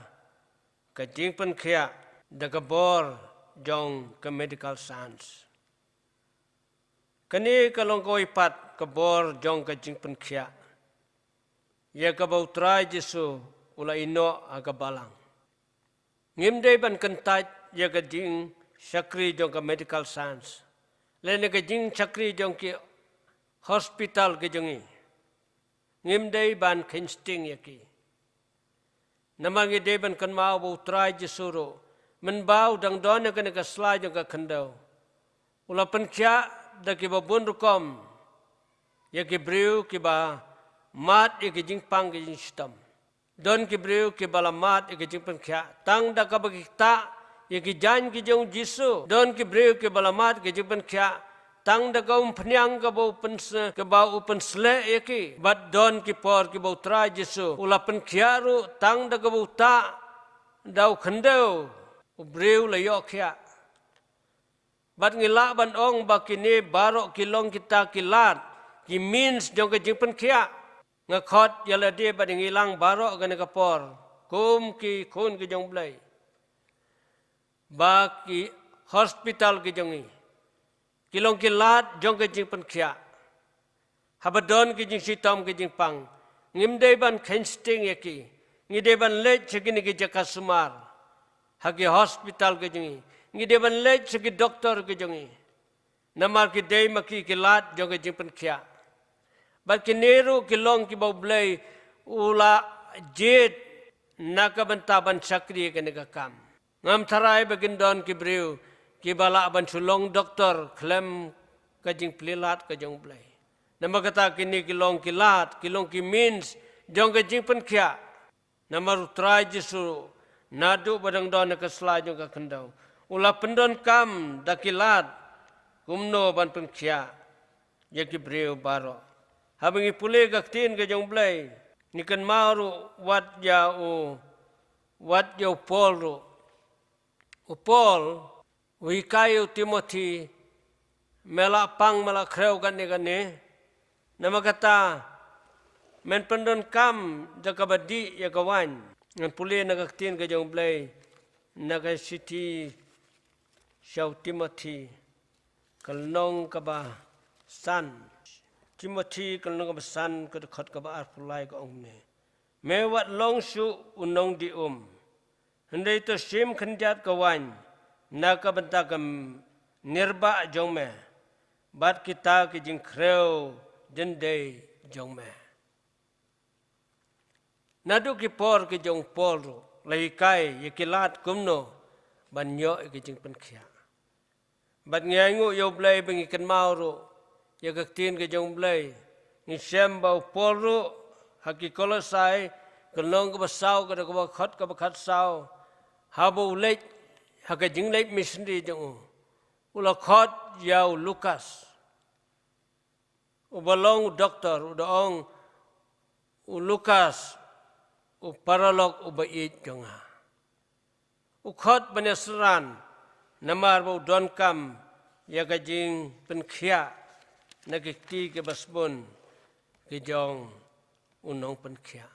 ke jing pen khia da ka bor jong ke medical science. Kani kalong ko ipat ke bor jong ke jing pen khia. Ya ka bau trai Jesu ula ino aga balang. Ngimdai ban kentat ya ka jing sakri jong ke medical science. Lene ke jing chakri jong ki hospital ke jongi ngimdei ban kensting yaki namangi de ban kan mau bu trai jesuro men bau dang don ke ne ka slai jong ka khandau ula pen kya da ki ba bun rukom yaki breu ki ba mat ke jing pang ke jing stam don ki breu ki bala mat ke jing pen kya tang da ka ba ki ta ye ki jan ki jong jisu don ki breu ki balamat ki jiban kya tang da gaum phnyang ka bo pen ke ba upen sle ye ki bat don ki por ki bo tra jisu ula pen kya ru tang da ka bo ta dau khandeu breu la yo kya bat ngila ban ong ba ki ne baro ki long kita ki lat ki means jong ki jiban kya nga khot yala de ba ngilang baro ga ne ka por kum ki khun ki jong blai baki hospital ke jongi kilong kilat jong ke jing pen khia habadon ke jing sitam ke jing pang ngimdei ban kensting yaki ngide ban le chigini ke jakasumar hagi hospital ke jongi ngide ban le chigi doktor ke jongi namar ke dei maki kilat jong ke jing pen khia bat ke neru kilong ki bau blai ula jet nakabanta ban sakri ke negakam ngam tharai begin don ki breu ki bala ban sulong doktor klem ka jing plilat ka jong blai nama kata kini kilong kilat kilong ki means jong ka jing pen khia nama trai jisu nadu badang don ka sla jong ka khandau ula pendon kam da kilat kumno ban pen khia ye ki breu baro habingi pule ka tin ka jong blai nikan maru wat ya pol Paul, wikayu Timothy, mela pang mela kreu gane, nama kata men pendon kam jaga badi ya kawan, ngan pulih nak tin ke jong blai, nak city, Shau Timothy, kalnong kaba san, Timothy kalnong kaba san ke dekat kaba arpulai ke ongne, mewat long su unong di Hendai tu sim kenjat kawan, nak bentakam nirba jongme, bat kita ke jing kreu jendai jongme. Nadu ki por ke jong por, lagi kai ye kilat kumno, banyo ke jing penkhia. Bat ngangu yo blai bengikan mauru, ye kaktin ke jong blai, ni sem bau poru, haki kolosai, kelong ke basau ke ke bakat sau. Habu lek haka jing lek missionary jong ula khot yau Lukas ubalong doktor udaong Lukas paralog ubait jonga ukhot banesran namar bu don kam ya ka jing penkhia nakikti ke basbon ke jong unong penkhia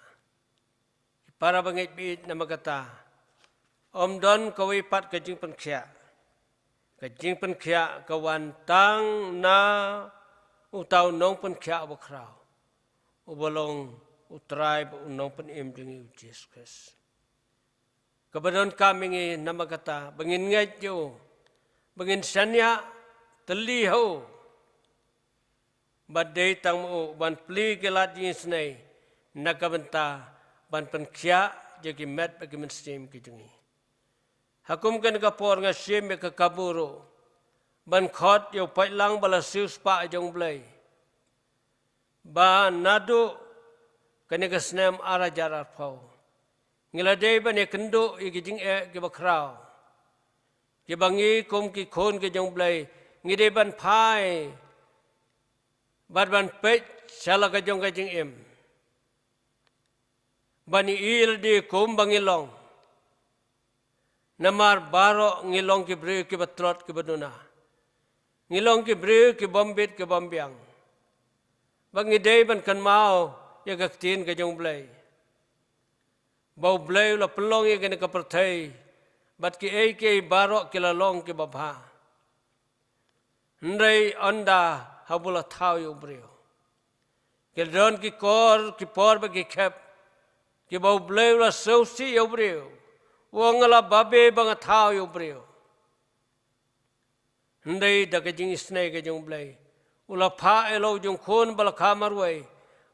para bangit bit nama kata Om don kawai pat ke jing penkhia kawan tang na utau nong pen kia bakrau. Ubalong utrai nong pen jeng Jesus Christ. Kebenaran kami ngi nama kata bangin ngai jo, bangin sanya teli ho. Badai tang mo ban pli gelat jenis nei nakabenta ban pen kia jadi met bagi mensim kijungi. Hakum kan kapor ngasim ke kaburo ban khot yo pailang bala sius pa jong blai. Ba nado kene kesnem ara jarar pau. Ngiladei ban e kendo i kijing ke bakrau. Ke bangi kum ki khon ke jong blai ngide ban phai. Ban pech sala ke jong em. Bani il di kum bangilong. Namar baro ngilong ki bri ki batrot ki baduna. Ngilong ki bri ki bombit ki bombiang. Bangi day ban kan mau ya kaktin ke jong blay. Bau blay la pelong ya kene kapertai. Bat ki ei ki baro ki lalong ki babha. Ndai onda habula thau yu brio. Ki don ki kor ki por ba ki khep. Ki bau blay la sausi yu brio. Wangala babe bang thau yu brio. Ndai da ke jing snai ke jong blay. Ula pha elo jong khon bal khamar wai.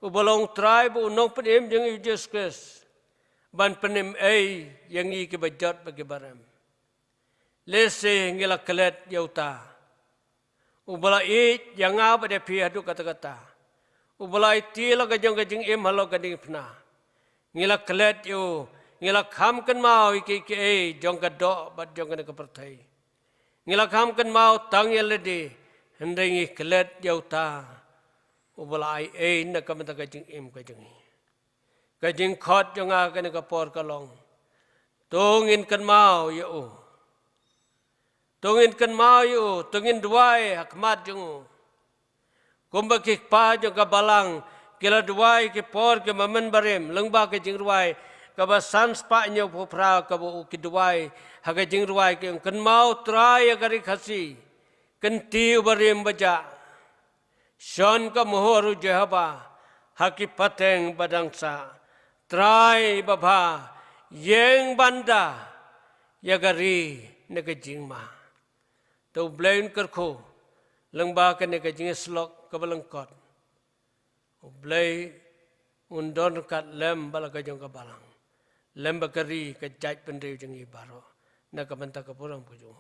Ubalong tribe unong penim jeng Jesus Christ. Ban penim ei yang i ke bajat bagi baram. Lese ngila kelet yauta. Ubala it yang apa de pi hadu kata-kata. Ubala iti la ke jong em halo gading pna. Ngila kelet yo ngila kham kan mau iki ke ei jong ka do bat jong ka pertai. Ngila kham kan mau tang yeledi hendai kelet yauta. Ubala ai na kamata ka jing em ka jing. Ka jing khot jong a ka ka por ka long. Tungin kan mau yo. Tungin kan mau yo, tungin duai hakmat jong. Kumba ki pa jong ka balang kila duai ki por ki mamen barem lengba ka jing duai ka ba sans pa nyo po pra ka bo ki duai ha ka jing duai ki kan mau trai agari khasi kan tiu barem baja Sean ka mohoru Jehova haki pateng badangsa trai baba yeng banda yagari negajingma to blain kerko lengba ka negajing slok ka balangkot blai undon kat lem balaga jong ka balang lem bakari ka jaj pendeu jeng ibaro na ka banta ka purang pujo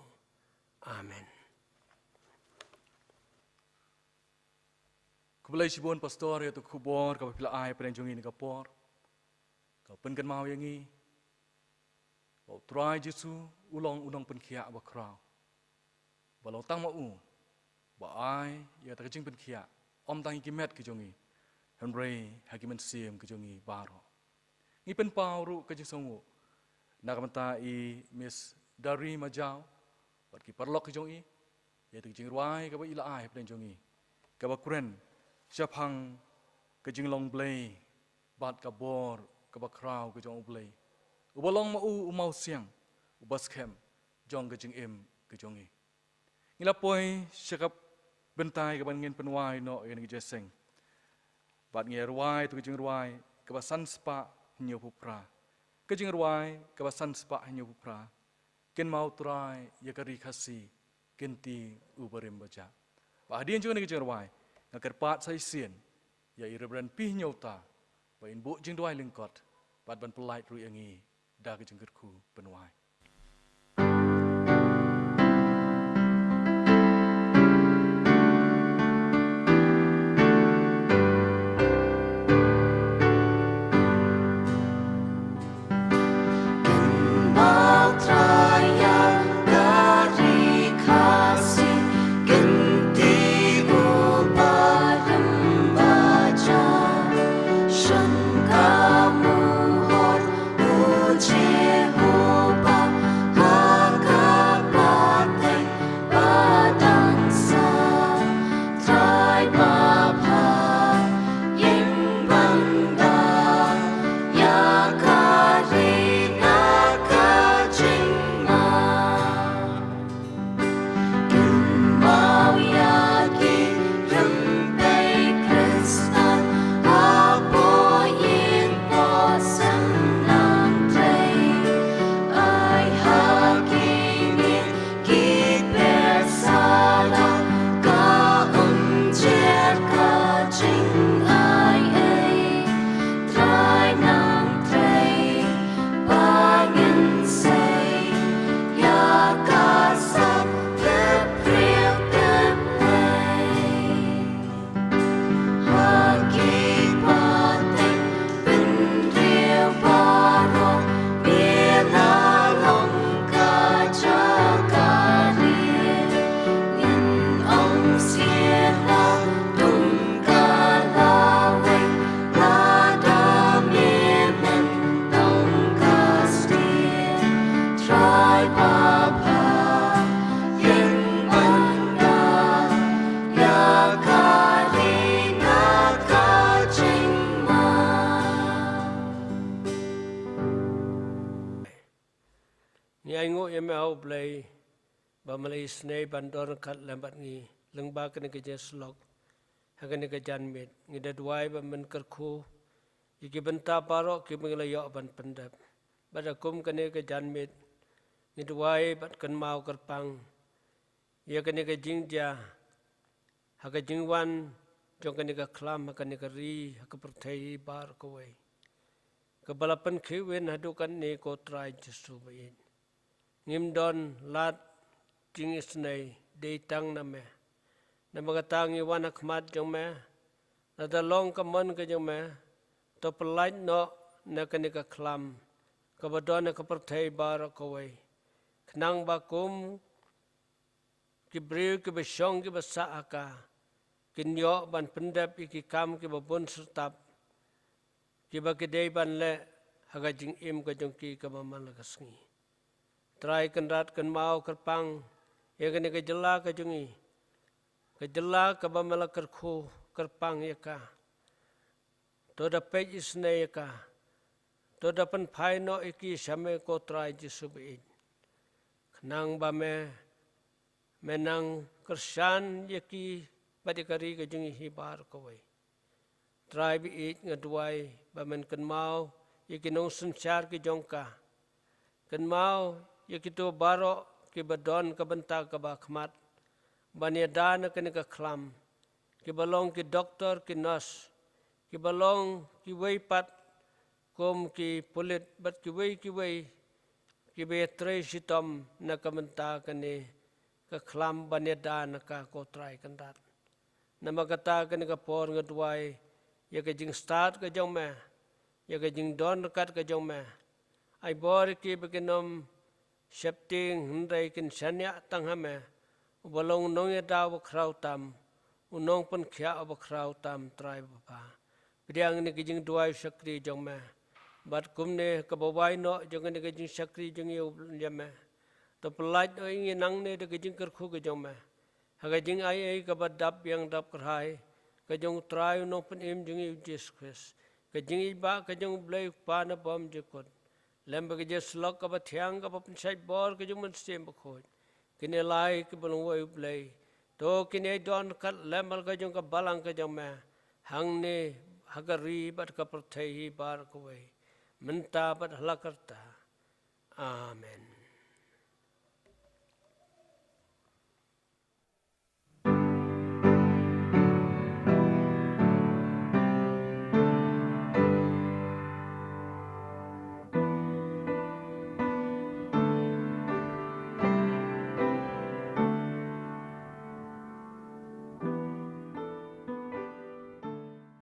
amen. Kubalay sibon pastor ya tu kubor ka pila ay penjungi ni kapor. Ka penkan mau yangi. Bau try Jesu ulong penkia bakrau. Balau tang mau. Ba ay ya ta jing penkia. Om tang kimet ke jongi. Henry hakimen sim ke jongi baro. Ngi pen pauru ke jisongu. Na kamanta i Miss Dari Majau. Bat ki perlok ke jongi. Ya ta jing ruai ka ba ila ay penjongi. Ka ba kuren Siapang kejing long blay, bat kabor, kabakrau kejong blay. Ubalong mau siang, ubas kem, jong kejing kejongi. Ngilapoi siakap bentai kaban ngin penwai no yang jeseng. Bat ngi ruai tu kejing ruai, kabasan spa hinyo pupra. Kejing ruai, kabasan spa hinyo pupra. Ken mau trai yakari khasi, kenti ubarim baja. Ba hadian juga ni kejing ruai. Ngakar pat sai sien ya irebran pih nyota ba in bu jing duai lingkot pat ban pelait ru yangi da ke jengkerku penwai. Jehovah blai ba malai snei bandor khat lambat ngi lengba kan ke jeslok hagan ke janmit ngi dadwai ba men kerkhu iki benta paro ki menglayo ban pendap badakum kan ke janmit ngi dwai bat kan mau kerpang ya kan ke jingja haga jingwan jong kan ke klam hagan ke ri haga perthai bar kowai kebalapan khiwen hadukan ni ko trai jesu bain ngim don lat jing isnei de tang na me na magatang i wan akhmat jong me na da long ka mon ka jong me to pelai no na kanika klam ka badon ka perthai bar ko wai khnang ba kum ki bril ki besong ki basa aka kinyo ban pendap ki kam ki babon sertap ki ba ki dei ban le haga jing im ka jong ki ka mamal ka sngi trai kan rat kan mau kerpang ya kan ke jela ka jungi ke jela ka ba mala kerkhu kerpang ya ka to da pe isne ya ka to da pan phai no iki same ko trai jisu bi nang ba me menang kersan ya ki badikari ka jungi hi bar ko wai trai bi ngadwai ba men kan mau ya ki nong sanchar ki jongka kan mau ya ki to baro ki badon ka benta ka ba khmat bania dan ka khlam ki balong ki doktor ki nurse ki balong ki wei pat kom ki polit bat ki wei ki be tre sitom na ka benta ka ni ka khlam bania dan ka ko trai kan dat na magata ka por ngadwai ya ka jing start ka jong me ya ka jing don kat ka jong me ai bor ki beginom Shepting hundai kin sanya tang hame ubalong nong ya daw krau tam unong pun khya ob krau tam trai bapa pidiang ni kijing duai sakri jong me bat kumne ka bawai no jong ni kijing sakri jong yu yame to pelaj oi ngi nang ne de kijing kerkhu ka jong me haga jing ai ka badap yang dap krai ka jong trai no pun im jong yu Jesus ka jing ba ka jong blai pa na bom jekot lemba ke je slok ka ba thiang ka ba pensai bor ke jumun sem ba khoj kine lai ke balong wai play to kine don kat lemal ka jong ka balang ka jong ma hang ne hagari bat ka perthai bar ko wai menta bat halakarta amen